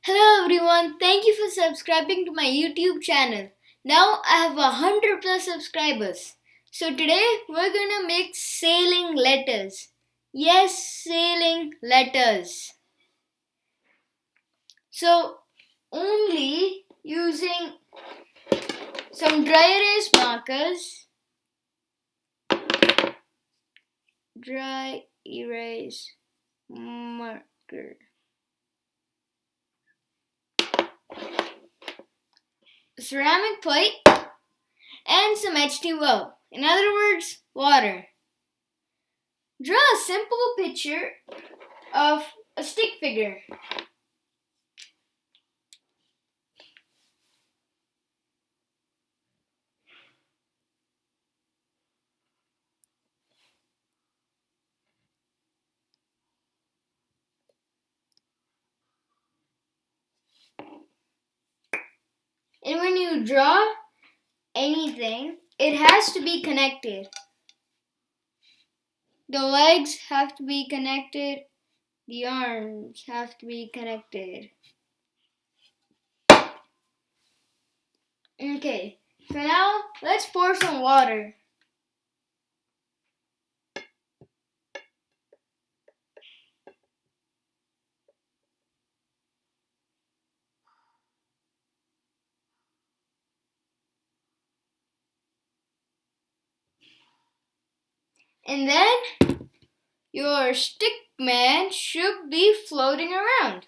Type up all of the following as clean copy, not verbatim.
Hello everyone, thank you for subscribing to my YouTube channel. Now I have 100 plus subscribers. So today we're gonna make sailing letters. Yes, sailing letters. So only using some dry erase markers. Dry erase marker. Ceramic plate and some H2O. In other words, water. Draw a simple picture of a stick figure. And when you draw anything, it has to be connected. The legs have to be connected. The arms have to be connected. Okay, so now let's pour some water. And then your stick man should be floating around.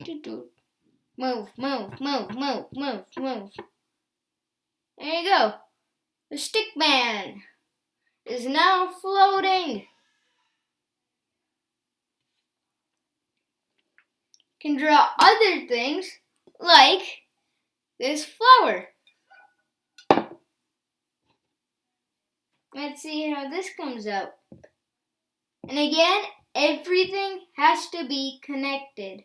Move, move, move, move, move, move. There you go. The stick man is now floating. Can draw other things like this flower. Let's see how this comes out. And again, everything has to be connected.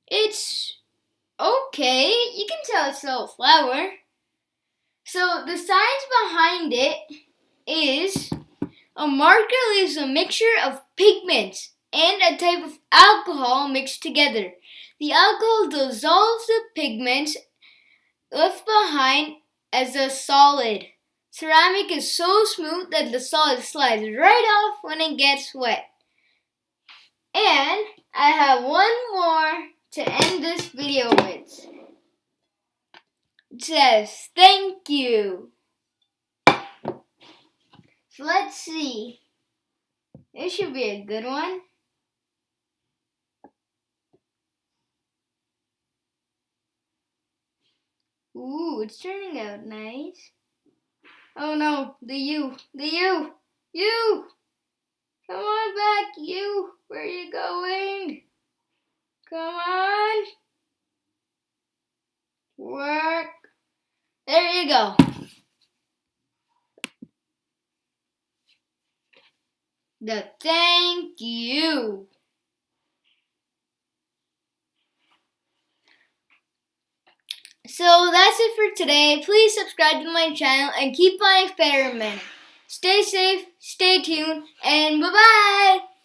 It's okay. You can tell it's a flower. So the science behind it is a marker leaves a mixture of pigments and a type of alcohol mixed together. The alcohol dissolves the pigments left behind as a solid. Ceramic is so smooth that the solid slides right off when it gets wet. And I have one more to end this video with. It says, thank you. So let's see. This should be a good one. Ooh, it's turning out nice. Oh no, the U. You! Come on back, you! Where are you going? Come on! Work! There you go. The thank you. So that's it for today. Please subscribe to my channel and keep on experimenting. Stay safe, stay tuned, and bye-bye!